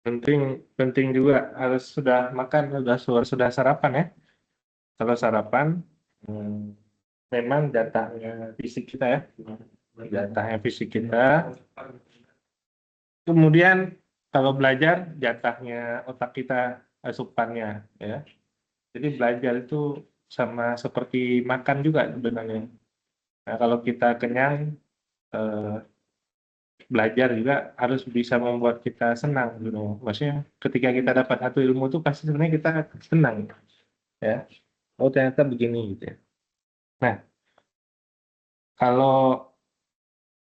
penting penting juga harus sudah makan, sudah sarapan ya. Kalau sarapan, memang jatahnya fisik kita ya, jatahnya fisik kita. Kemudian kalau belajar jatahnya otak kita, asupannya ya. Jadi belajar itu sama seperti makan juga sebenarnya. Nah, kalau kita kenyang, eh, belajar juga harus bisa membuat kita senang gitu. Maksudnya ketika kita dapat satu ilmu itu pasti sebenarnya kita senang ya. Oh ternyata begini gitu ya. Nah, kalau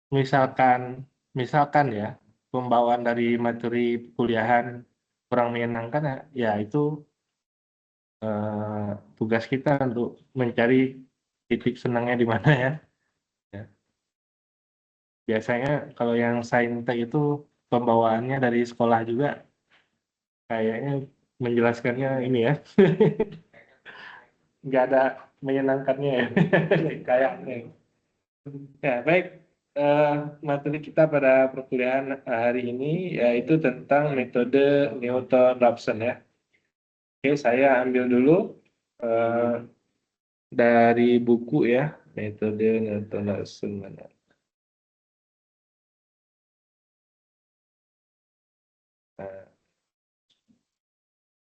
misalkan misalkan ya pembawaan dari materi kuliahan kurang menyenangkan ya, ya itu tugas kita untuk mencari titik senangnya di mana ya. Ya. Biasanya kalau yang saintek itu pembawaannya dari sekolah juga kayaknya menjelaskannya ini ya, nggak ada menyenangkannya ya, kayaknya. Ya, baik. Eh, Materi kita pada perkuliahan hari ini yaitu tentang metode Newton-Raphson ya. Oke, saya ambil dulu eh, dari buku ya, metode Newton-Raphson mana. Nah,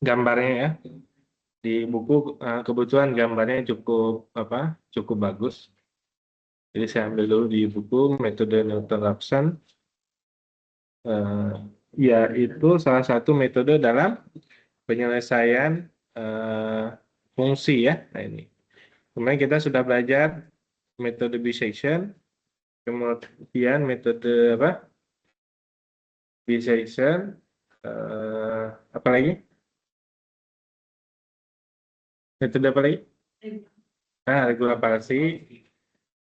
gambarnya ya di buku, kebetulan gambarnya cukup apa? Cukup bagus. Jadi saya ambil dulu di buku metode Newton-Raphson. Eh, Yaitu salah satu metode dalam penyelesaian eh, fungsi ya. Nah ini. Kemarin kita sudah belajar metode bisection, kemudian metode apa? Bisection, eh, apa lagi? Metode apa lagi? Nah, regulasi.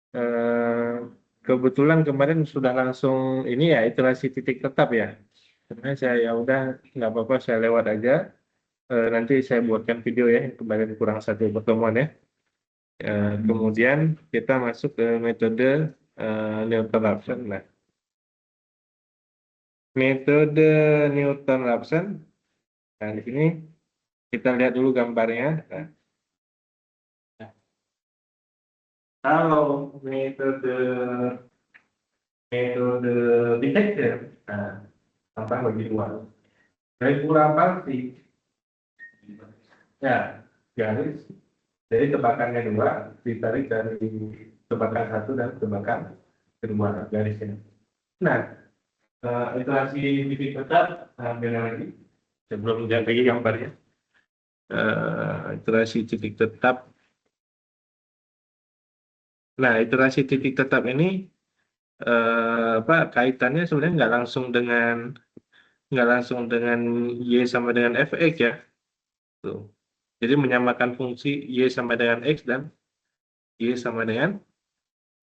Eh, Kebetulan kemarin sudah langsung ini ya iterasi titik tetap ya. Karena saya ya udah nggak apa-apa saya lewat aja. Nanti saya buatkan video ya yang kemarin kurang satu pertemuan ya. Kemudian kita masuk ke metode Newton-Raphson. Nah, metode Newton-Raphson. Nah, di sini kita lihat dulu gambarnya. Nah, kalau metode detection, nah, gampang bagi dua. Regular sih, ya, garis. Jadi tebakannya dua, ditarik dari tebakan satu dan tebakan kedua garisnya. Nah, iterasi titik tetap, beda lagi. Sebelum lihat lagi gambarnya. Iterasi titik tetap. Nah, iterasi titik tetap ini apa kaitannya sebenarnya nggak langsung dengan y sama dengan fx ya. Tuh. Jadi menyamakan fungsi y sama dengan x dan y sama dengan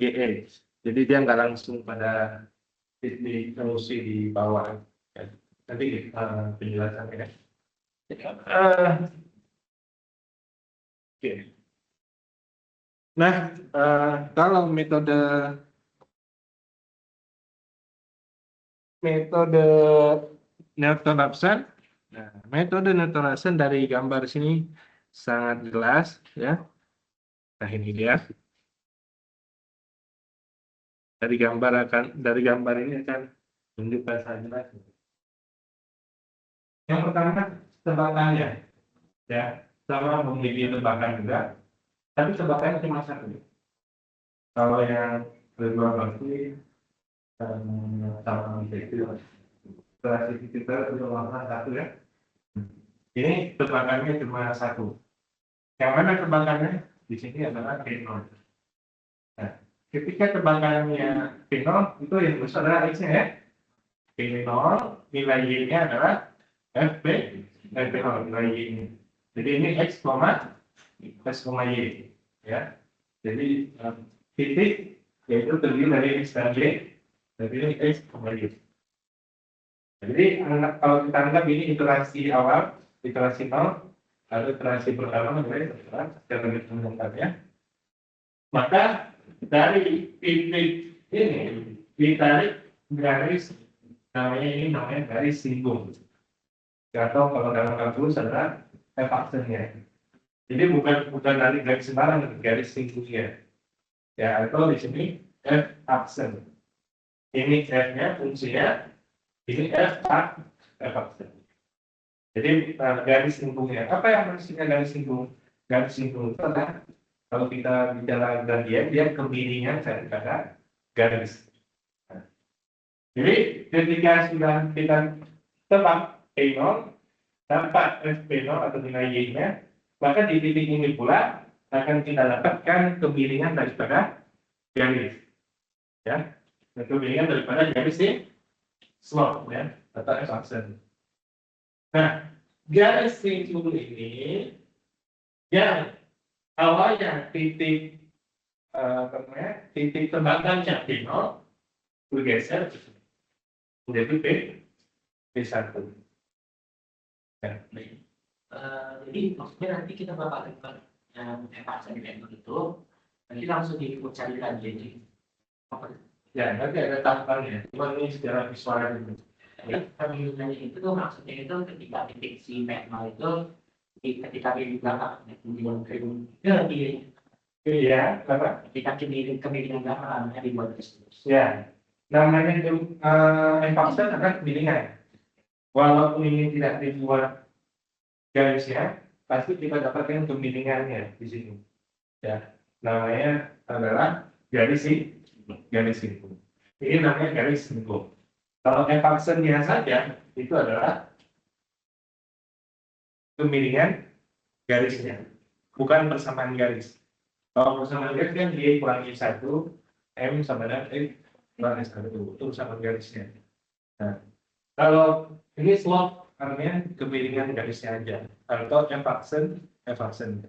yx. Jadi dia nggak langsung pada titik fungsi di bawah. Ya. Nanti penjelasannya ya. Oke. Nah, kalau metode Newton-Raphson, nah, metode Newton-Raphson dari gambar sini sangat jelas ya. Nah ini dia. Dari gambar ini akan menunjukkan sangat jelas. Yang pertama tebakannya ya, sama memiliki tebakan juga, tapi tebakannya cuma satu. Kalau yang kedua pasti sama itu klasifikasi kita untuk melakukan satu ya. Ini tebakannya cuma satu. Yang mana tebakannya? Di sini adalah P0. Nah, ketika tebakannya P0 itu yang besar adalah X-nya ya. P0 nilai Y-nya adalah FP P0 nilai Y-nya. Jadi ini X, Y ya. Jadi titik yaitu terdiri dari X dan Y. Jadi ini X, Y. Jadi kalau kita anggap ini iterasi awal, iterasi 0, lalu iterasi pertama adalah secara lengkap ya. Maka dari titik ini ditarik garis namanya garis singgung. Atau kalau dalam kalkulus adalah F aksennya. Jadi bukan dari garis sembarang, garis singkungnya. Ya, atau di sini F aksen. Ini F-nya fungsinya, ini F aksen. Jadi garis singkungnya. Apa yang maksudnya garis singkung? Garis singkung itu adalah kalau kita bicara gradien, dia kemiringan daripada garis. Jadi ketika sudah kita tebak P0 dapat SP0 atau nilai Y-nya, maka di titik ini pula akan kita dapatkan kemiringan daripada garis. Ya, kemiringan daripada garis di slope ya, atau F aksen. Nah, garis singkung ini yang awalnya titik titik tebakannya P0 bergeser menjadi P1. Ya. Jadi maksudnya nanti kita bakal lakukan yang aksen itu, nanti langsung diikut cari lagi. Jadi ya nanti ada tahapannya. Cuma ini secara visual dulu. Pemilihannya itu tuh maksudnya itu ketika titik si magma itu ketika di belakang Iya, apa? ketika kemiringan belakang dibuat terus. Ya, namanya itu empaksen akan kemiringan. Walaupun ini tidak dibuat garisnya, pasti kita dapatkan kemiringannya di sini. Ya, namanya adalah garis singkung. Ini namanya garis singkung. Kalau empaksennya saja itu adalah kemiringan garisnya, bukan persamaan garis. Kalau persamaan garis kan Y kurangi 1, M sama dengan kurangi 1, itu persamaan garisnya. Nah, kalau ini slope artinya kemiringan garisnya aja, atau F aksen.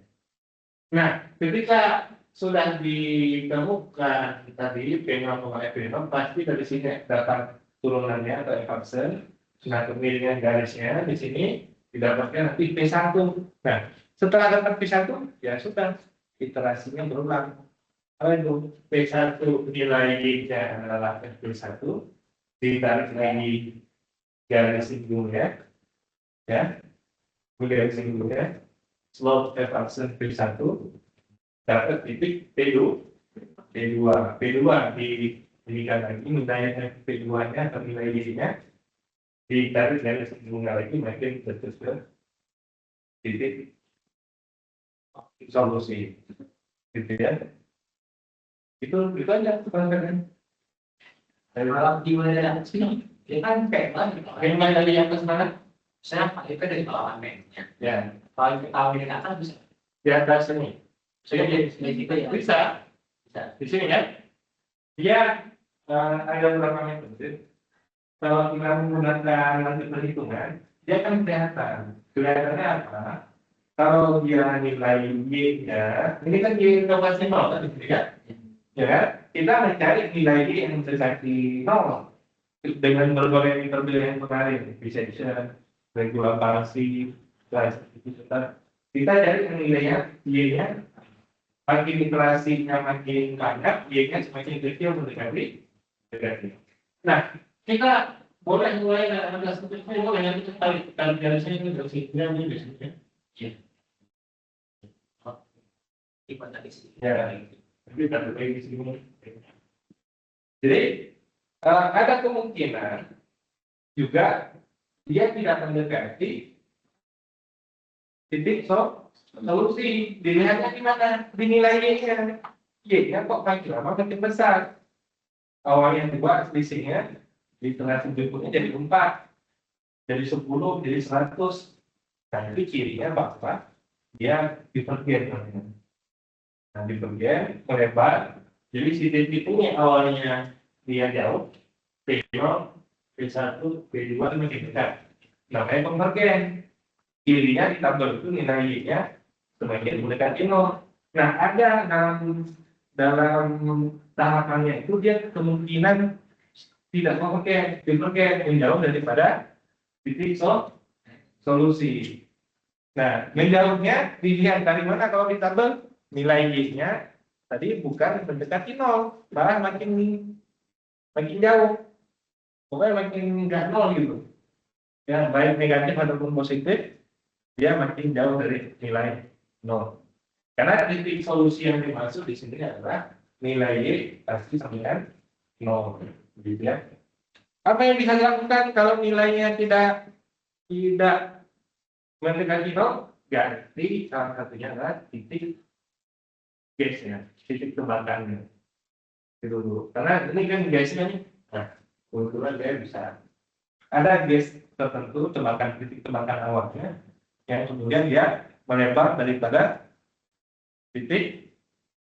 Nah, ketika sudah ditemukan tadi P0, F0, pasti dari sini datang turunannya atau F aksen. Nah, kemiringan garisnya di sini didapatkan nanti P1. Nah, setelah dapat P1, ya sudah, iterasinya berulang. Kalau itu P1 nilainya adalah P1, ditarik lagi garis singgungnya, ya, garis singgungnya, slope F aksen P1, dapat titik P2, diberikan lagi nilai P2-nya atau nilai Y-nya, ditarik garis singgungnya lagi, makin terus ke titik solusi, gitu ya. Itu aja pertanyaan. Kalau di wilayah sini, dia kan kayak Bagaimana dari yang atas mana? saya pakai dari bawah mainnya. Ya, Kalau kita di atas bisa. di atas ini. Saya di situ ya. Bisa. Di sini ya. Dia ada beberapa metode. Kalau kita menggunakan nanti perhitungan, dia akan kelihatan. Kelihatannya apa? Kalau dia nilai Y-nya, ini kan Y inovasi 0 kan, ya? Ya, kita mencari nilai Y yang mendekati 0 dengan berbagai metode yang kemarin, bisa regulasi, kita cari nilainya Y-nya, makin iterasinya makin banyak, Y-nya semakin kecil mendekati. Nah, kita boleh mulai ada seperti itu, boleh nanti kita tarik garisnya ini dari sini ini biasanya. Ikut dari sini. Ya, tapi kita di sini. Jadi ada kemungkinan juga dia tidak mendekati titik solusi. Dilihatnya di mana? Dinilai Y-nya. Y-nya kok makin lama makin besar. Awalnya 2, selisihnya di tengah berikutnya jadi 4, jadi 10, jadi 100. Nah, itu cirinya bahwa dia divergen namanya. Nah, divergen, melebar. Jadi si titik ini awalnya dia jauh, P0, P1, P2 makin dekat. Namanya konvergen. Kirinya ditambah itu nilai Y-nya semakin mendekati 0. Nah, ada dalam tahapannya itu dia kemungkinan tidak konvergen, divergen yang jauh daripada titik solusi. Nah, menjauhnya dilihat dari mana kalau ditambah nilai Y-nya tadi bukan mendekati 0, malah makin jauh. Pokoknya makin nggak 0 gitu. ya baik negatif ataupun positif, dia makin jauh dari nilai 0. Karena titik solusi yang dimaksud di sini adalah nilai Y pasti sama dengan 0, gitu ya. Apa yang bisa dilakukan kalau nilainya tidak mendekati 0? Ganti salah satunya adalah titik gasnya, titik tembakannya. Itu dulu. Karena ini kan gasnya nih, nah, kebetulan dia bisa ada gas tertentu titik tembakan awalnya yang kemudian dia melebar daripada titik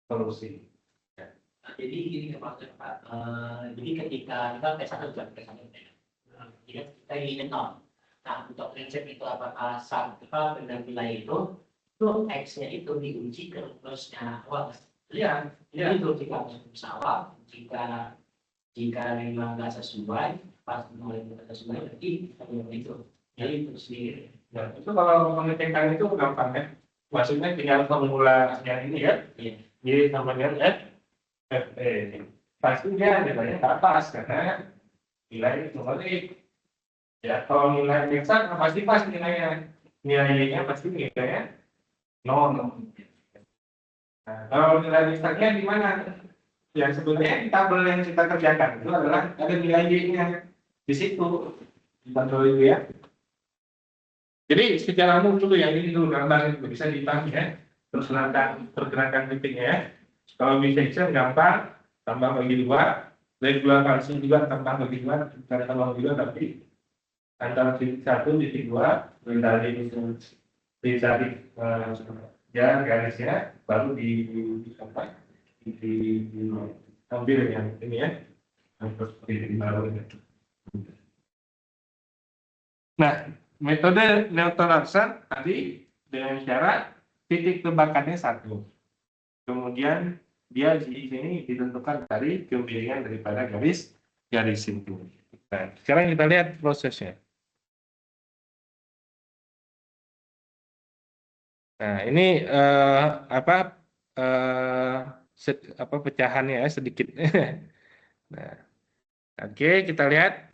solusi. Jadi gini maksudnya Pak, jadi ketika kita tes satu jam tes satu jika kita ingin nol. Nah untuk prinsip itu apakah sama dengan nilai itu x-nya itu diuji ke rumusnya awal. Ya, itu jika rumus awal, jika memang nggak sesuai, pas mulai tidak sesuai, berarti kita itu. Jadi itu sendiri. Ya, itu kalau mengecekkan itu gampang ya. Maksudnya tinggal formula yang ini ya. Y sama dengan F pasti dia nilainya ke atas karena nilai numerik. Ya, kalau nilai eksak pasti pas nilainya. Nilainya pasti nilainya 0. Nah, kalau nilai eksaknya di mana? Ya sebenarnya di tabel yang kita kerjakan itu adalah ada nilai Y-nya di situ. Di tabel itu ya. Jadi secara umum dulu yang ini dulu gambar itu bisa dipahami ya. Terus pergerakan titiknya ya. Kalau bisection gampang, tambah bagi 2. Dari 2 kali juga tambah bagi 2, bukan tambah bagi 2 tapi antara titik 1, titik 2, dari ya garisnya baru diambil yang ini ya. Nah, metode Newton-Raphson tadi dengan syarat titik tebakannya 1. Kemudian dia di sini ditentukan dari kemiringan daripada garis itu. Nah, sekarang kita lihat prosesnya. Nah, ini pecahannya ya, sedikit. Nah, oke, kita lihat.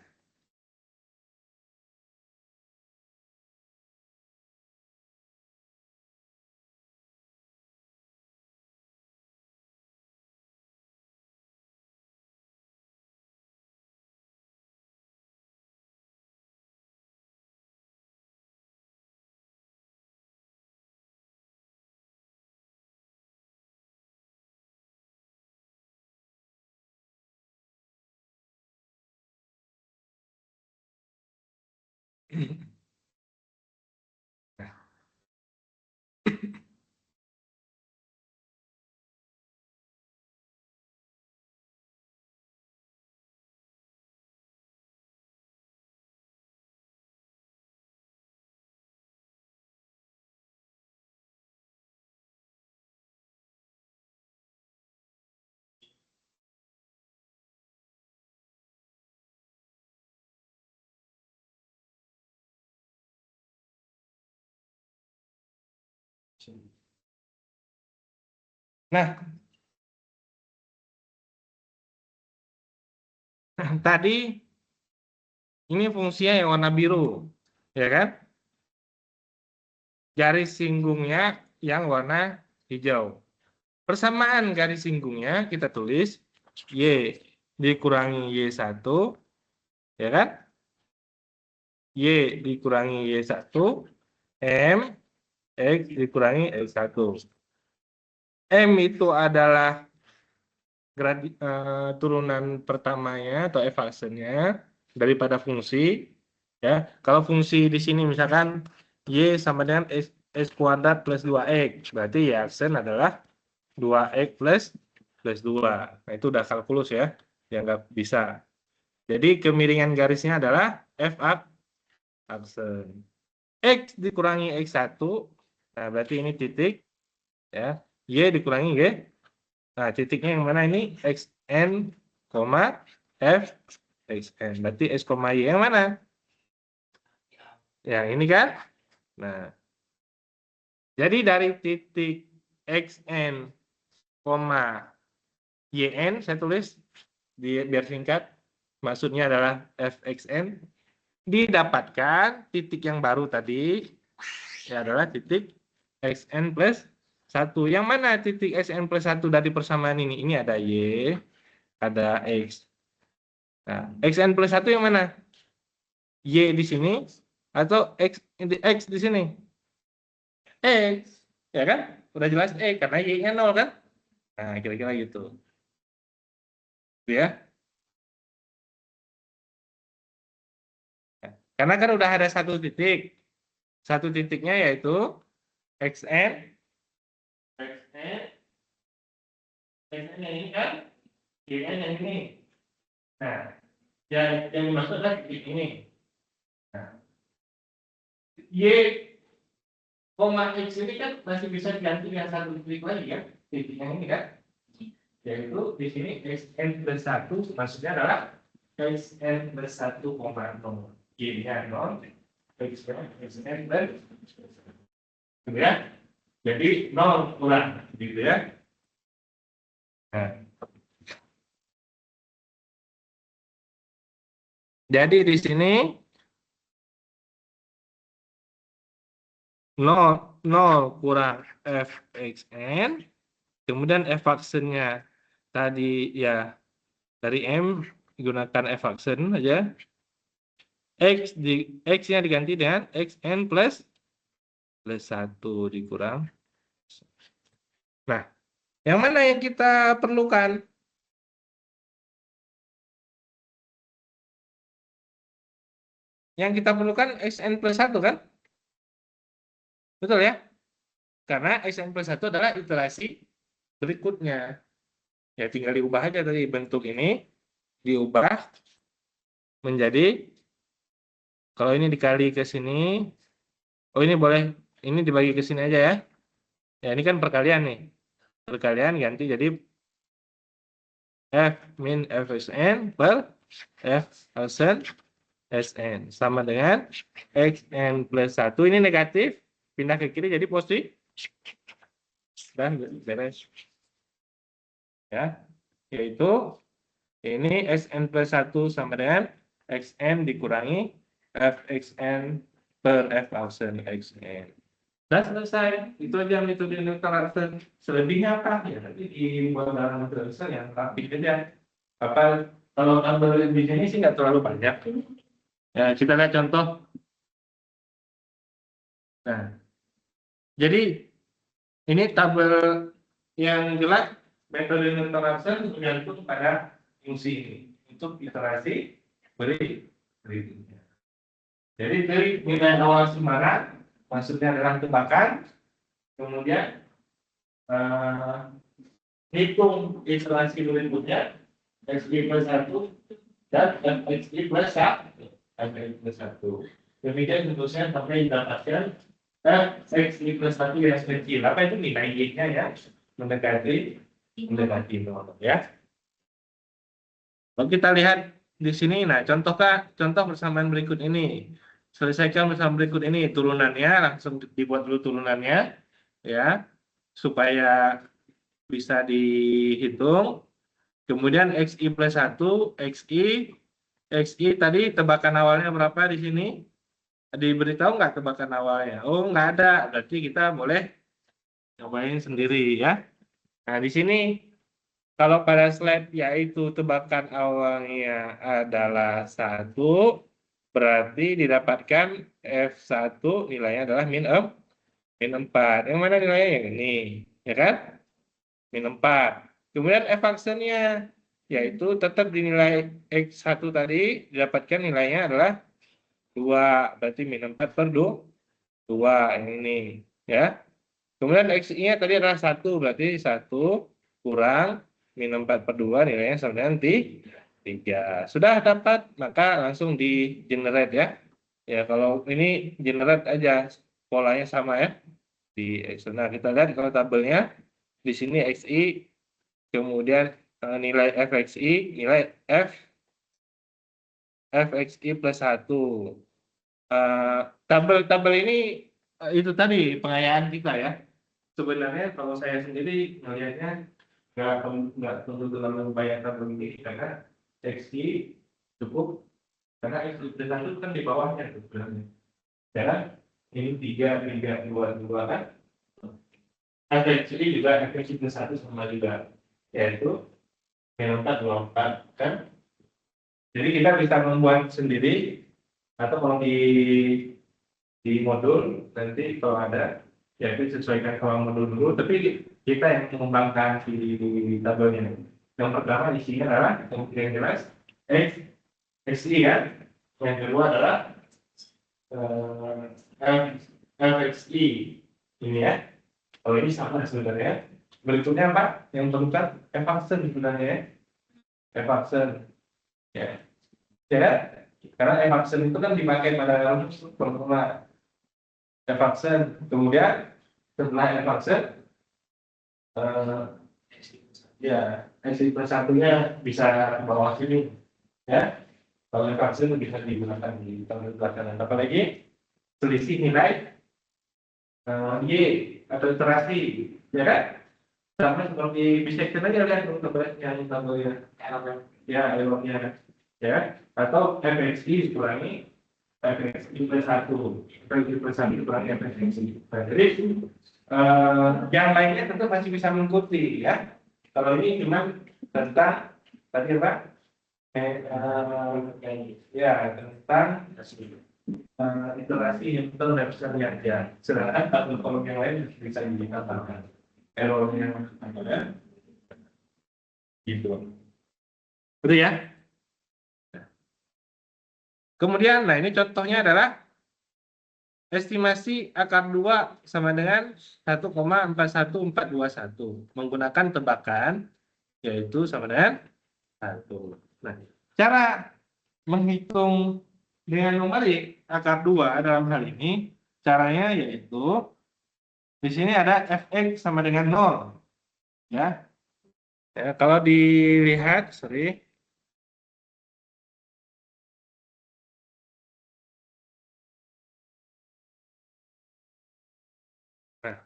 Nah, tadi ini fungsinya yang warna biru, ya kan? Garis singgungnya yang warna hijau. Persamaan garis singgungnya kita tulis Y dikurangi Y1, ya kan? Y dikurangi Y1, M, X dikurangi X1. M itu adalah turunan pertamanya atau evaluasinya daripada fungsi. Ya, kalau fungsi di sini misalkan Y sama dengan X kuadrat plus 2X, berarti Y aksen adalah 2X plus 2. Nah, itu udah kalkulus ya, dianggap bisa. Jadi kemiringan garisnya adalah F aksen. X dikurangi X1, nah berarti ini titik, ya. Y dikurangi Y. Nah, titiknya yang mana ini? Xn, F, Xn. Berarti X, Y yang mana? Yang ini kan? Nah, jadi dari titik Xn, Yn, saya tulis biar singkat, maksudnya adalah Fxn. didapatkan titik yang baru tadi ya adalah titik xn plus 1. Yang mana titik xn plus 1 dari persamaan ini? Ini ada y, ada x. Nah, xn plus 1 yang mana? Y di sini atau x di sini? X, ya kan? Udah jelas karena y-nya 0 kan? Nah, kira-kira gitu. Ya. Karena kan udah ada satu titik. Satu titiknya yaitu xn. xn. xn yang ini kan? Y-nya yang ini. Nah, yang dimaksud adalah titik ini. Nah, y, x ini kan masih bisa diganti dengan satu titik lagi ya. Titik yang ini kan? Yaitu di sini xn plus 1 maksudnya adalah xn plus 1, y-nya 0, xn plus gitu ya. Jadi 0 kurang gitu ya. Nah. Jadi di sini 0 kurang fxn, kemudian f vaksinnya tadi ya dari m gunakan f vaksin aja. X-nya diganti dengan xn plus 1 dikurang. Nah, yang mana yang kita perlukan? Yang kita perlukan xn plus 1 kan? Betul ya? Karena xn plus 1 adalah iterasi berikutnya. Ya tinggal diubah aja dari bentuk ini, diubah menjadi, kalau ini dikali ke sini, oh ini boleh, ini dibagi ke sini aja ya. Ya ini kan perkalian nih. Perkalian ganti jadi F min Fsn per F Sn sama dengan Xn plus 1. Ini negatif, pindah ke kiri jadi positif. Dan beres. Ya, yaitu ini Xn plus 1 sama dengan Xn dikurangi Fxn per F Xn. Dan selesai. Itu aja metode neutralizer. Selebihnya apa? Ya nanti dibuat dalam neutralizer yang rapi aja. Apa kalau tabel di sini sih nggak terlalu banyak. Ya, kita lihat contoh. Nah, jadi ini tabel yang jelas metode neutralizer tergantung pada fungsi ini untuk iterasi berikutnya. Jadi dari nilai awal sumbangan maksudnya adalah tebakan, kemudian hitung iterasi berikutnya xi plus 1 dan fxi plus 1. Demikian tentunya sampai didapatkan xi plus 1 yang kecil. Apa itu nilai y-nya ya? Mendekati 0 ya. Kalau kita lihat di sini, nah contoh persamaan berikut ini. Selesaikan persamaan berikut ini turunannya, langsung dibuat dulu turunannya ya supaya bisa dihitung. Kemudian xi plus 1, xi tadi tebakan awalnya berapa di sini? Diberitahu nggak tebakan awalnya? Oh, nggak ada. Berarti kita boleh cobain sendiri ya. Nah, di sini kalau pada slide yaitu tebakan awalnya adalah 1, berarti didapatkan F1 nilainya adalah min 4. Yang mana nilainya? Yang ini, ya kan? Min 4. Kemudian F vaksinnya yaitu tetap dinilai X1 tadi didapatkan nilainya adalah 2, berarti min 4 per 2 yang ini ya. Kemudian X-nya tadi adalah 1, berarti 1 kurang min 4 per 2 nilainya sama dengan 3. Sudah dapat, maka langsung di generate ya. Ya kalau ini generate aja, polanya sama ya. Di Excel. Nah, kita lihat kalau tabelnya di sini XI, kemudian nilai FXI, nilai FXI plus 1. Tabel ini itu tadi pengayaan kita ya. Sebenarnya kalau saya sendiri melihatnya nggak perlu dalam membayangkan begini karena XI cukup Karena X plus 1 kan di bawahnya tuh sebenarnya. Ya, ini 3, 3, 2, 2 kan. Actually juga X plus 1 sama juga, yaitu min 4, 24 kan. Jadi kita bisa membuat sendiri, atau kalau di modul nanti kalau ada, ya itu sesuaikan kalau modul dulu, tapi kita yang mengembangkan di tabelnya. Yang pertama isinya adalah yang jelas X, XI kan. Yang kedua adalah LXI ini ya. Kalau ini sama sebenarnya. Berikutnya apa? Yang terlibat Evaluation sebenarnya ya. Evaluation ya. Ya, karena Evaluation itu kan dipakai pada formula Evaluation. Kemudian setelah Evaluation ya, SI plus satunya bisa bawah sini ya. Kalau Evaluation bisa digunakan di tabel belakangan. Apalagi selisih nilai Y atau iterasi, ya kan? Sama seperti bisektion aja kan untuk yang tabelnya, ya errornya, ya. Atau FXI dikurangi FXI plus 1, FXI plus 1 dikurangi FXI. Nah, jadi yang lainnya tentu masih bisa mengikuti, ya. Kalau ini cuma tentang tadi apa? Ya, tentang iterasi yang betul dan bisa lihat ya. Sedangkan tabel kolom yang lain bisa dikatakan errornya ada gitu. Betul ya? Kemudian, nah ini contohnya adalah estimasi akar 2 sama dengan 1,41421 menggunakan tebakan yaitu sama dengan 1. Nah, cara menghitung dengan numerik akar 2 dalam hal ini caranya yaitu di sini ada fx sama dengan 0 ya. Ya, kalau dilihat nah,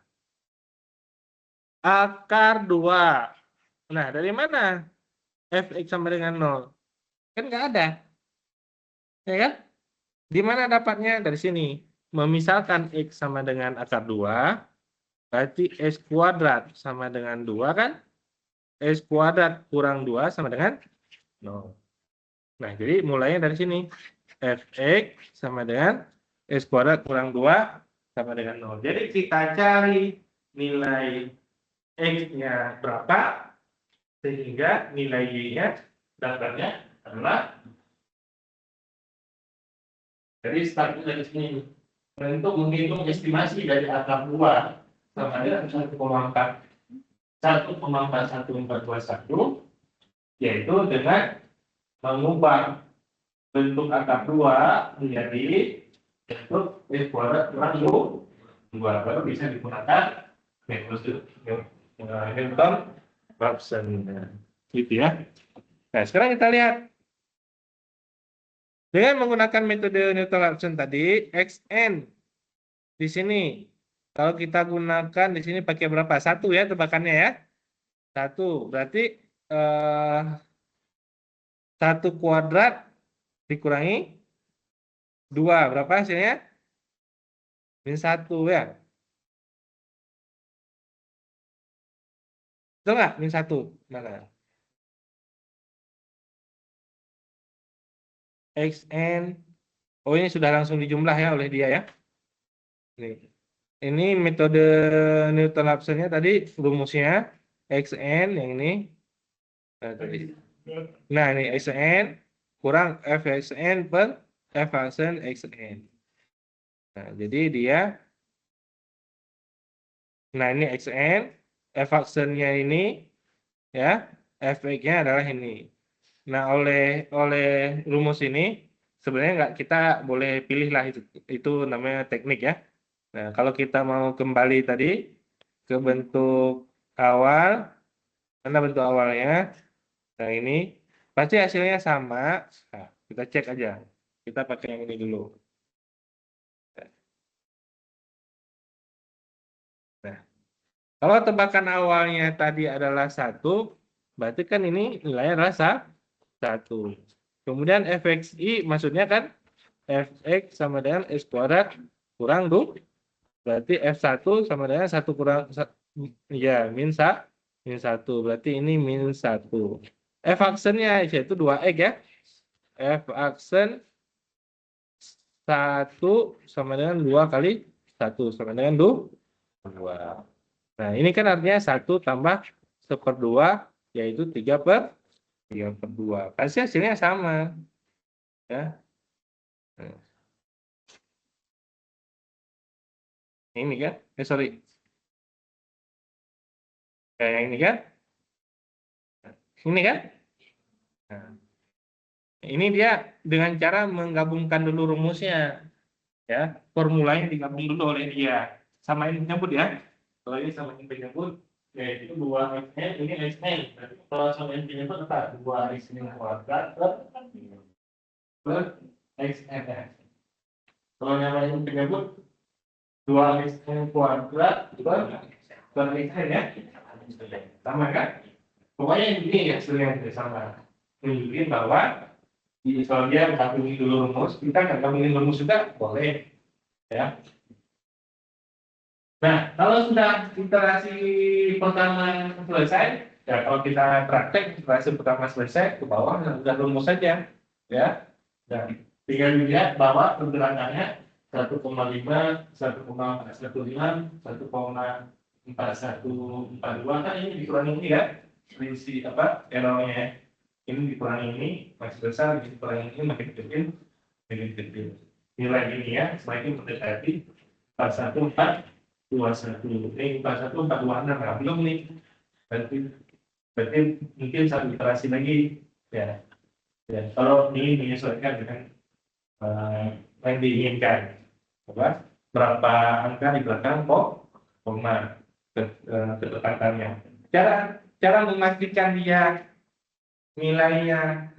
akar 2. Nah, dari mana fx sama dengan 0? Kan nggak ada. Ya kan? Di mana dapatnya? Dari sini. Memisahkan X sama dengan akar 2, berarti X kuadrat sama dengan 2 kan? X kuadrat kurang 2 sama dengan 0. Nah, jadi mulainya dari sini. Fx sama dengan X kuadrat kurang 2 sama dengan 0. Jadi kita cari nilai X-nya berapa, sehingga nilai Y-nya dapatnya adalah. Jadi startnya dari sini. Untuk menghitung estimasi dari akar 2 sama dengan 1,41421 yaitu dengan mengubah bentuk akar 2 menjadi bentuk X kuadrat kurang 2 baru bisa digunakan Newton-Raphson gitu ya. Nah, sekarang kita lihat dengan menggunakan metode Newton-Raphson tadi, Xn di sini. Kalau kita gunakan di sini pakai berapa? 1 ya tebakannya ya. 1. Berarti 1 kuadrat dikurangi 2. Berapa hasilnya? Min 1 ya. Betul nggak? Min 1. Mana? Xn. Oh, ini sudah langsung dijumlah ya oleh dia ya. Ini metode Newton-Raphson-nya tadi rumusnya Xn yang ini. Nah, ini Xn kurang Fxn per Fxn Xn. Nah, jadi dia ini Xn, Fxn-nya ini ya, Fx-nya adalah ini. Nah, oleh rumus ini sebenarnya nggak, kita boleh pilih lah itu namanya teknik ya. Nah, kalau kita mau kembali tadi ke bentuk awal, mana bentuk awalnya? Nah, ini pasti hasilnya sama. Nah, kita cek aja. Kita pakai yang ini dulu. Nah, kalau tebakan awalnya tadi adalah 1, berarti kan ini nilainya adalah 1. Kemudian fxi maksudnya kan fx sama dengan x kuadrat kurang 2. Berarti f1 sama dengan 1 kurang ya min 1. Berarti ini min 1. F aksennya yaitu 2x ya. F aksen 1 sama dengan 2 kali 1 sama dengan 2. Nah, ini kan artinya 1 tambah 1/2 yaitu 3/2. Pasti hasilnya sama. Ya. Nah, ini kan? Sorry. Kayak ini kan? Ini kan? Nah, ini dia dengan cara menggabungkan dulu rumusnya. Ya, formulanya digabung dulu oleh dia. Sama ini penyebut ya. Kalau ini sama ini penyebut, yaitu 2x-nya, ini x-nya. Kalau sama ini penyebut apa? 2x ini kuadrat per x-nya. Kalau yang ini penyebut 2x kuadrat per x-nya ya. Sama kan? Pokoknya ini ya sebenarnya sama. Tunjukin bahwa kalau dia gabungin dulu rumus, kita nggak gabungin rumus juga boleh. Ya. Nah, kalau sudah iterasi pertama selesai, ya kalau kita praktek iterasi pertama selesai, ke bawah sudah rumus saja, ya. Dan tinggal dilihat bahwa pergerakannya 1,5, 1,415, 1,4142 kan ini dikurangi ini ya, selisih apa errornya. Ini dikurangi ini masih besar, ini dikurangi ini makin kecil, makin kecil. Nilai ini ya semakin mendekati 41421. Ini 41426 nah, belum nih. Berarti mungkin satu iterasi lagi ya. Ya, kalau ini menyesuaikan dengan yang diinginkan. Berapa angka di belakang koma ketepatan Cara memastikan dia nilainya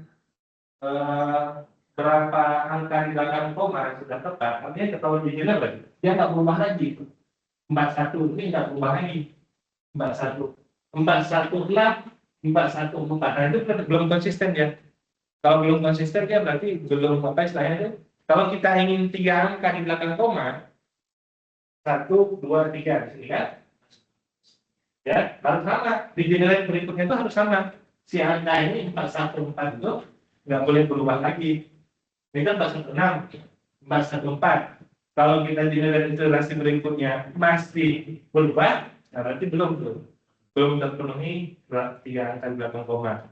berapa angka di belakang koma sudah tepat, artinya kalau dijelas dia nggak berubah lagi. 41 ini nggak berubah lagi. 41, 414, 414. Nah itu belum konsisten ya. Kalau belum konsisten dia berarti belum apa istilahnya itu. Kalau kita ingin 3 angka di belakang koma, 1, 2, 3 di sini kan? Ya, harus sama. Di generasi berikutnya itu harus sama. Si angka ini 414 itu nggak boleh berubah lagi. Ini kan 416, 414. Kalau kita di generasi berikutnya masih berubah, nah berarti belum terpenuhi 3 angka di belakang koma.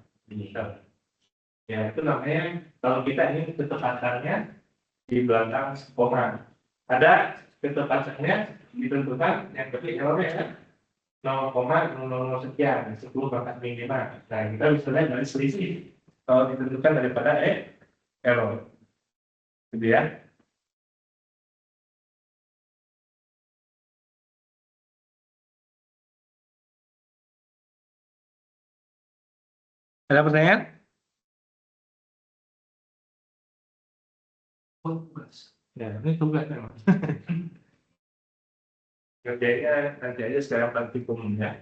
Ya, itu namanya kalau kita ini ketepatannya di belakang koma. Ada ketepatannya ditentukan yang ketik errornya 0,00 sekian, 10 bahkan minimal. Nah, kita bisa lihat dari selisih kalau ditentukan daripada error. Gitu ya. Ada pertanyaan? Oh, tugas. Ya, ini tugas memang. Kerjanya nanti aja sekarang praktikum ya.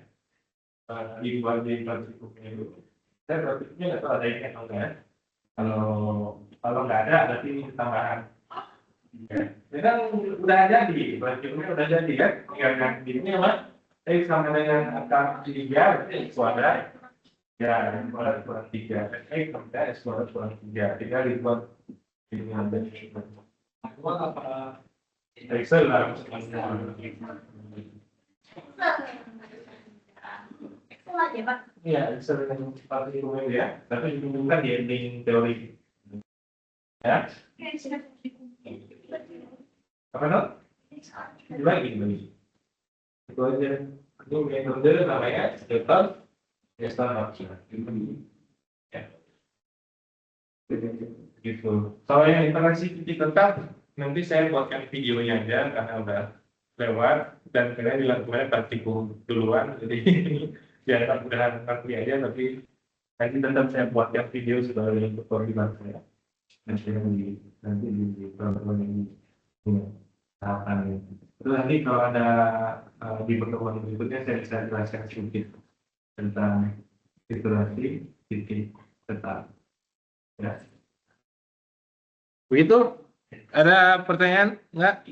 Di praktikumnya itu. Saya praktikumnya nggak tahu ada yang atau enggak. Kalau nggak ada berarti tambahan. Ya. Ini kan udah jadi, praktikumnya udah jadi ya. Tinggal yang ini apa? Sama dengan angka 3 berarti kuadrat. Ya, kuadrat kurang 3. Kemudian kuadrat kurang 3. Tinggal dibuat ini ada. Apa? Excel lah. Excel aja, Pak. Iya, Excel yang praktikum ya. Tapi itu bukan di ending teori. Ya. Apa no? Lagi begini. Itu aja. Itu metode namanya step ya. Gitu. Kalau yang interaksi titik tetap nanti saya buatkan videonya aja karena udah lewat dan kalian dilakukannya praktikum duluan jadi ya mudah nanti aja tapi nanti tetap saya buatkan video sebagai untuk koordinasi ya. Nanti di pertemuan ini tahapan itu nanti kalau ada di pertemuan berikutnya saya bisa jelaskan sedikit tentang iterasi titik tetap ya. Begitu? Ada pertanyaan? Enggak?